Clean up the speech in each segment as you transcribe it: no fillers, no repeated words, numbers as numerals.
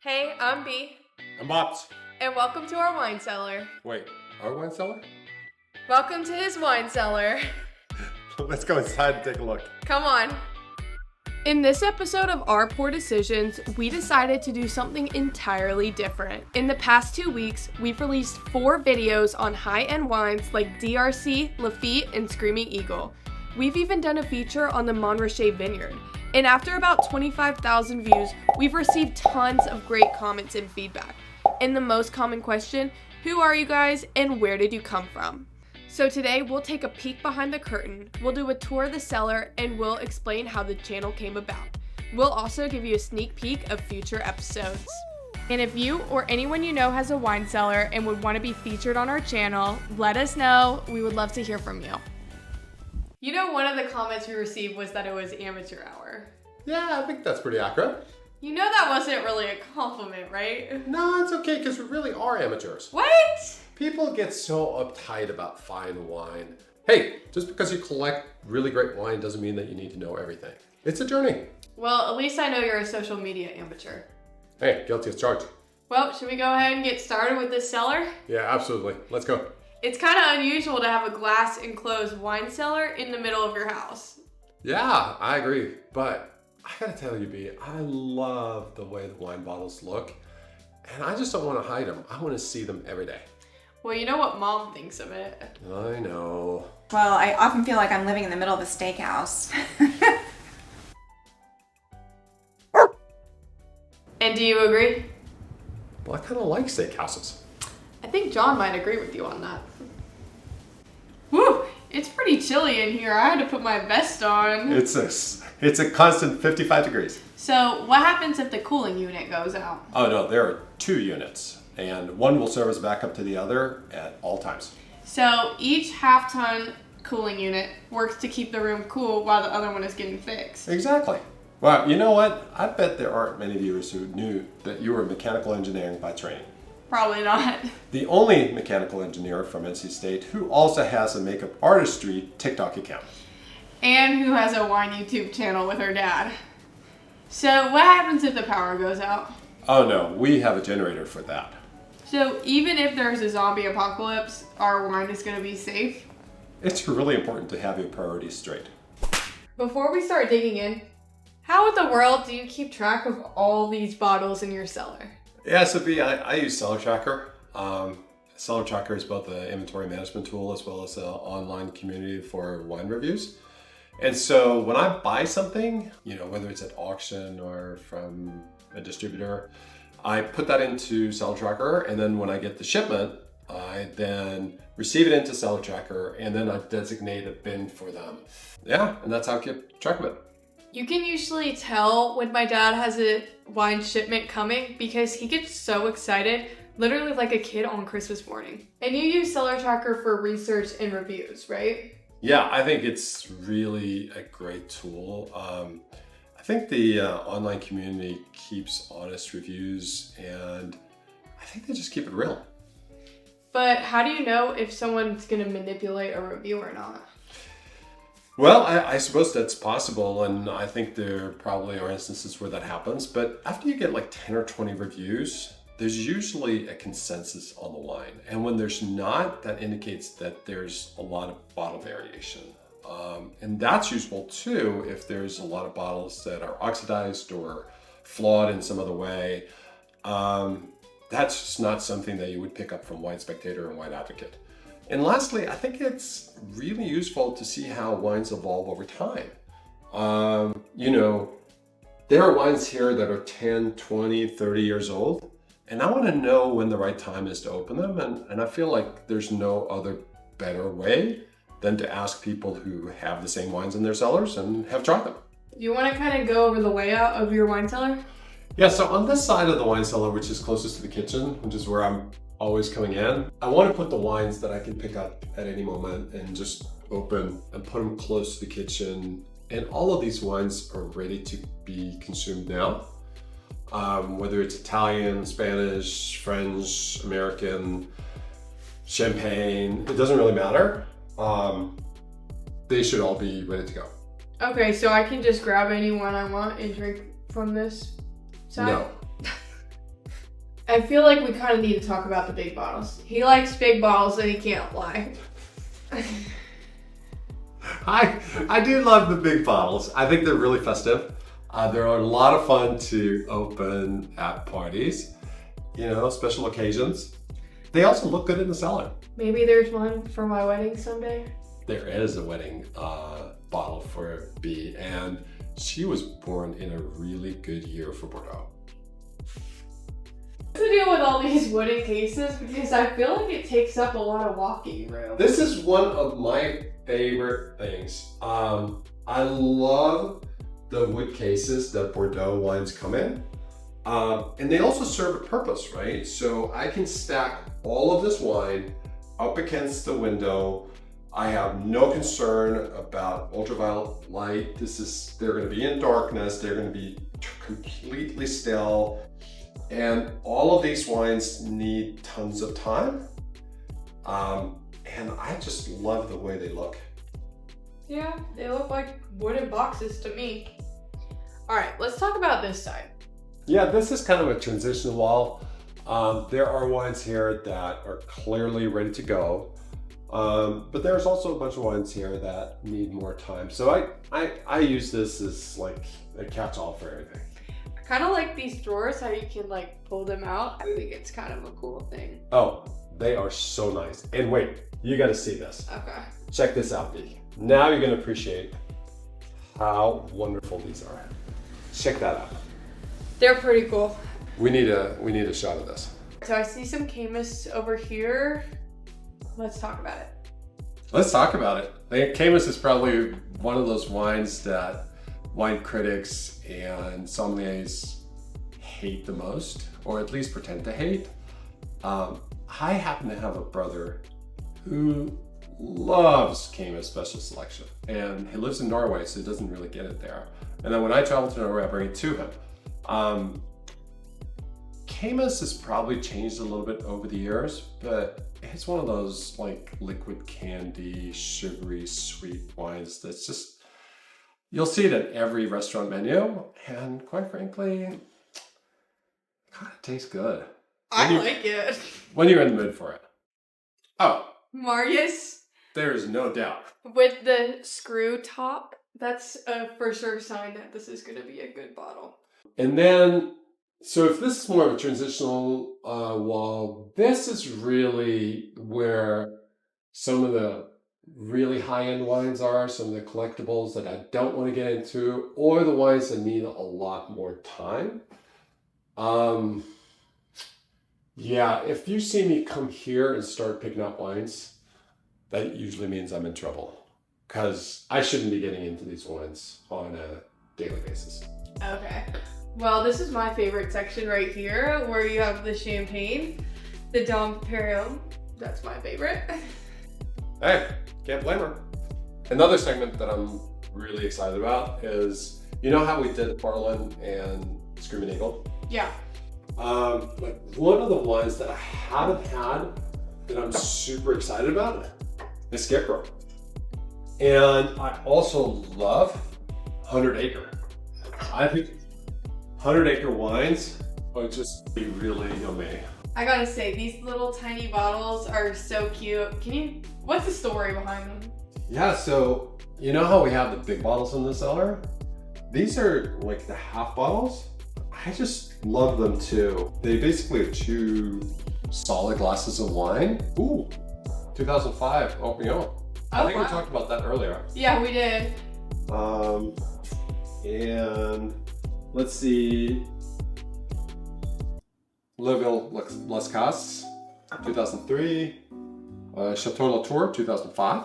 Hey, I'm B, I'm Bops. and welcome to our wine cellar. Wait, our wine cellar? Welcome to his wine cellar. Let's go inside and take a look. Come on. In this episode of Our Poor Decisions, we decided to do something entirely different. In the past 2 weeks, we've released 4 videos on high-end wines like DRC, Lafite, and Screaming Eagle. We've even done a feature on the MariusA vineyard. And after about 25,000 views, we've received tons of great comments and feedback. And the most common question, who are you guys and where did you come from? So today we'll take a peek behind the curtain, we'll do a tour of the cellar, and we'll explain how the channel came about. We'll also give you a sneak peek of future episodes. And if you or anyone you know has a wine cellar and would want to be featured on our channel, let us know. We would love to hear from you. You know, one of the comments we received was that it was amateur hour. Yeah, I think that's pretty accurate. You know that wasn't really a compliment, right? No, it's okay because we really are amateurs. What? People get so uptight about fine wine. Hey, just because you collect really great wine doesn't mean that you need to know everything. It's a journey. Well, at least I know you're a social media amateur. Hey, guilty as charged. Well, should we go ahead and get started with this cellar? Yeah, absolutely. Let's go. It's kind of unusual to have a glass enclosed wine cellar in the middle of your house. Yeah, I agree. But I gotta tell you, B, I love the way the wine bottles look. And I just don't want to hide them. I want to see them every day. Well, you know what Mom thinks of it. I know. Well, I often feel like I'm living in the middle of a steakhouse. And do you agree? Well, I kind of like steakhouses. I think John might agree with you on that. Whew, it's pretty chilly in here. I had to put my vest on. It's a constant 55 degrees. So what happens if the cooling unit goes out? Oh no, there are 2 units, and one will serve as backup to the other at all times. So each half-ton cooling unit works to keep the room cool while the other one is getting fixed. Exactly. Well, you know what? I bet there aren't many viewers who knew that you were mechanical engineering by training. Probably not. The only mechanical engineer from NC State who also has a makeup artistry TikTok account. And who has a wine YouTube channel with her dad. So what happens if the power goes out? Oh no, we have a generator for that. So even if there's a zombie apocalypse, our wine is going to be safe? It's really important to have your priorities straight. Before we start digging in, how in the world do you keep track of all these bottles in your cellar? Yeah, so B, I use CellarTracker. CellarTracker is both an inventory management tool as well as an online community for wine reviews. And so when I buy something, you know, whether it's at auction or from a distributor, I put that into CellarTracker, and then when I get the shipment, I then receive it into CellarTracker, and then I designate a bin for them. Yeah, and that's how I keep track of it. You can usually tell when my dad has a wine shipment coming because he gets so excited, literally like a kid on Christmas morning. And you use CellarTracker for research and reviews, right? Yeah, I think it's really a great tool. I think the online community keeps honest reviews, and I think they just keep it real. But how do you know if someone's gonna manipulate a review or not? Well, I suppose that's possible, and I think there probably are instances where that happens, but after you get like 10 or 20 reviews, there's usually a consensus on the wine. And when there's not, that indicates that there's a lot of bottle variation. And that's useful too if there's a lot of bottles that are oxidized or flawed in some other way. That's just not something that you would pick up from Wine Spectator and Wine Advocate. And lastly, I think it's really useful to see how wines evolve over time. You know, there are wines here that are 10, 20, 30 years old, and I want to know when the right time is to open them. And I feel like there's no other better way than to ask people who have the same wines in their cellars and have tried them. Do you want to kind of go over the layout of your wine cellar? Yeah, so on this side of the wine cellar, which is closest to the kitchen, which is where I'm always coming in, I want to put the wines that I can pick up at any moment and just open and put them close to the kitchen. And all of these wines are ready to be consumed now. Whether it's Italian, Spanish, French, American, champagne, it doesn't really matter. They should all be ready to go. Okay, so I can just grab any one I want and drink from this side? No. I feel like we kind of need to talk about the big bottles. He likes big bottles and he can't lie. I do love the big bottles. I think they're really festive. They're a lot of fun to open at parties, you know, special occasions. They also look good in the cellar. Maybe there's one for my wedding someday. There is a wedding bottle for B, and she was born in a really good year for Bordeaux. What's the deal with all these wooden cases? Because I feel like it takes up a lot of walking room. This is one of my favorite things. I love the wood cases that Bordeaux wines come in. And they also serve a purpose, right? So I can stack all of this wine up against the window. I have no concern about ultraviolet light. They're gonna be in darkness. They're gonna be completely still. And all of these wines need tons of time. And I just love the way they look. Yeah, they look like wooden boxes to me. All right, let's talk about this side. Yeah, this is kind of a transition wall. There are wines here that are clearly ready to go. But there's also a bunch of wines here that need more time. So I use this as like a catch-all for everything. I kind of like these drawers, how you can like pull them out. I think it's kind of a cool thing. Oh, they are so nice. And wait, you gotta see this. Okay. Check this out, B. Now you're gonna appreciate how wonderful these are. Check that out. They're pretty cool. We need a shot of this. So I see some Camus over here. Let's talk about it. Let's talk about it. I think Camus is probably one of those wines that wine critics and sommeliers hate the most, or at least pretend to hate. I happen to have a brother who loves Camus Special Selection, and he lives in Norway, so he doesn't really get it there. And then when I travel to Norway, I bring it to him. Camus has probably changed a little bit over the years, but it's one of those like liquid candy, sugary, sweet wines that's just, you'll see it at every restaurant menu, and quite frankly, it kind of tastes good. I like it. When you're in the mood for it. Oh, Marius. there is no doubt. With the screw top, that's a for sure sign that this is going to be a good bottle. And then, so if this is more of a transitional wall, this is really where some of the really high-end wines are, some of the collectibles that I don't want to get into, or the wines that need a lot more time. Yeah, if you see me come here and start picking up wines, that usually means I'm in trouble, because I shouldn't be getting into these wines on a daily basis. Okay. Well, this is my favorite section right here, where you have the champagne, the Dom Perignon. That's my favorite. Hey, can't blame her. Another segment that I'm really excited about is, you know how we did Barlin and Screaming Eagle? Yeah. Like one of the wines that I haven't had that I'm super excited about is Scarecrow. And I also love 100 Acre. I think 100 Acre wines are just really yummy. I gotta say, these little tiny bottles are so cute. What's the story behind them? Yeah, so you know how we have the big bottles in the cellar? These are like the half bottles. I just love them too. They basically are 2 solid glasses of wine. Ooh, 2005 Opinion. I think we talked about that earlier. Yeah, we did. And let's see. Leuville Les Casses, 2003. Chateau Latour, 2005.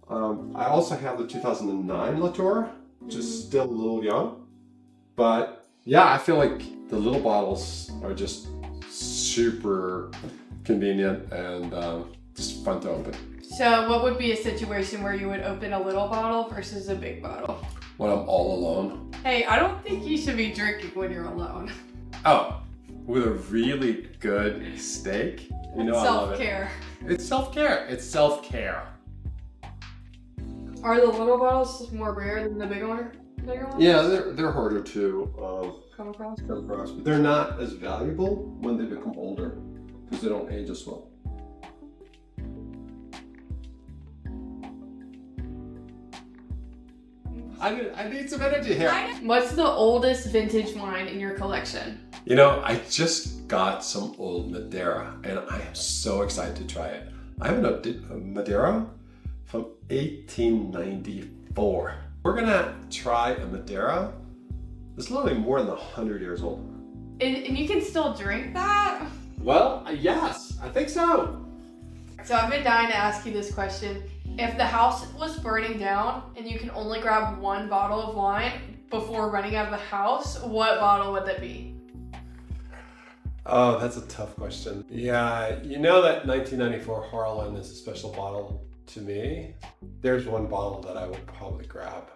I also have the 2009 Latour, which is still a little young. But yeah, I feel like the little bottles are just super convenient and just fun to open. So what would be a situation where you would open a little bottle versus a big bottle? When I'm all alone. Hey, I don't think you should be drinking when you're alone. Oh, with a really good steak. You know I love it. Self-care. It's self-care. It's self-care. Are the little bottles more rare than the big one? bigger ones? Yeah, they're harder to Come across? come across, but they're not as valuable when they become older because they don't age as well. I need some energy here. What's the oldest vintage wine in your collection? You know, I just got some old Madeira and I am so excited to try it. I have a Madeira from 1894. We're gonna try a Madeira that's literally more than 100 years old. And you can still drink that? Well, yes, I think so. So I've been dying to ask you this question. If the house was burning down and you can only grab one bottle of wine before running out of the house, what bottle would that be? Oh, that's a tough question. Yeah, you know that 1994 Harlan is a special bottle to me. There's one bottle that I would probably grab.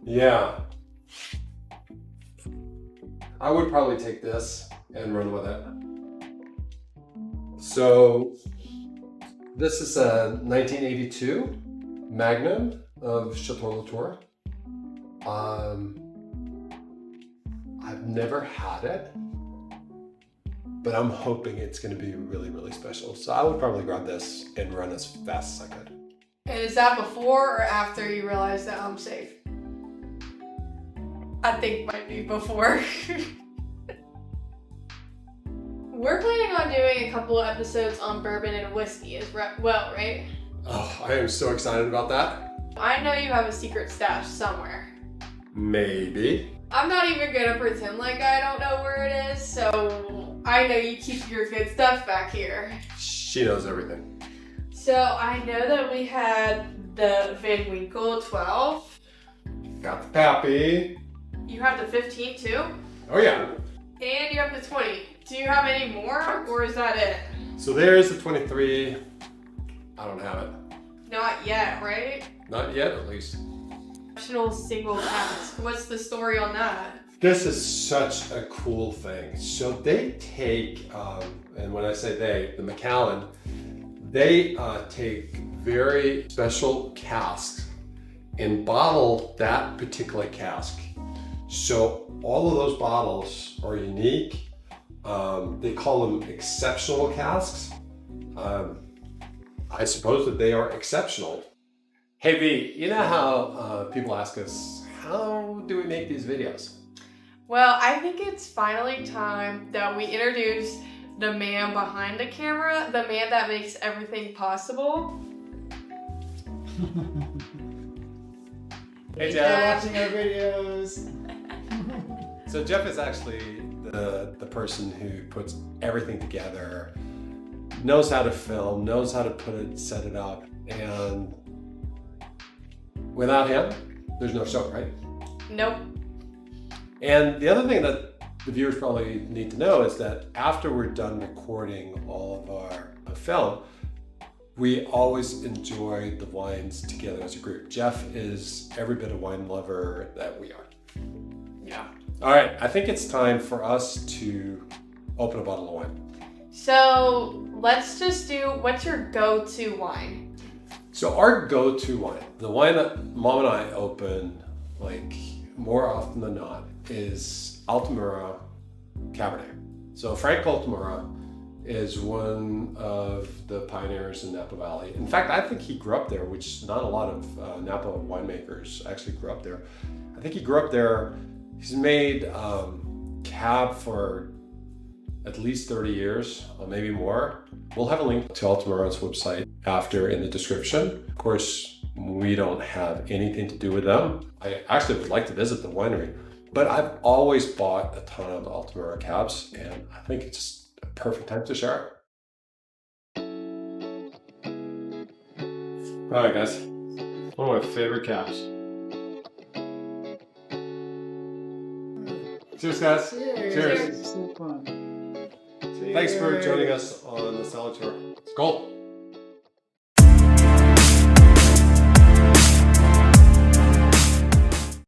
Yeah. I would probably take this and run with it. So this is a 1982 Magnum of Chateau Latour. I've never had it, but I'm hoping it's going to be really, really special. So I would probably grab this and run as fast as I could. And is that before or after you realize that I'm safe? I think might be before. We're planning on doing a couple of episodes on bourbon and whiskey as well, right? Oh, I am so excited about that. I know you have a secret stash somewhere. Maybe. I'm not even gonna pretend like I don't know where it is, so I know you keep your good stuff back here. She knows everything. So I know that we had the Van Winkle 12. Got the Pappy. You have the 15 too? Oh yeah. And you have the 20. Do you have any more, or is that it? So there's the 23. I don't have it. Not yet, right? Not yet, at least. Optional single cask. What's the story on that? This is such a cool thing. So they take, and when I say they, the Macallan, they take very special casks and bottle that particular cask. So all of those bottles are unique. They call them exceptional casks. I suppose that they are exceptional. Hey V, you know how people ask us, how do we make these videos? Well, I think it's finally time that we introduce the man behind the camera, the man that makes everything possible. Hey Jeff. Watching our videos. So Jeff is actually the person who puts everything together, knows how to film, knows how to set it up, and without him, there's no show, right? Nope. And the other thing that the viewers probably need to know is that after we're done recording all of our film, we always enjoy the wines together as a group. Jeff is every bit a wine lover that we are. Yeah. All right, I think it's time for us to open a bottle of wine. So let's just do, what's your go-to wine? So our go-to wine, the wine that Mom and I open like more often than not, is Altamura Cabernet. So Frank Altamura is one of the pioneers in Napa Valley. In fact, I think he grew up there, which not a lot of Napa winemakers actually grew up there. I think he grew up there. He's made cab for at least 30 years, or maybe more. We'll have a link to Altamura's website after in the description. Of course, we don't have anything to do with them. I actually would like to visit the winery, but I've always bought a ton of Altamura cabs, and I think it's just a perfect time to share it. All right, guys. One of my favorite cabs. Cheers, guys. Cheers. So fun. Thanks for joining us on the Cellar Tour. Skål.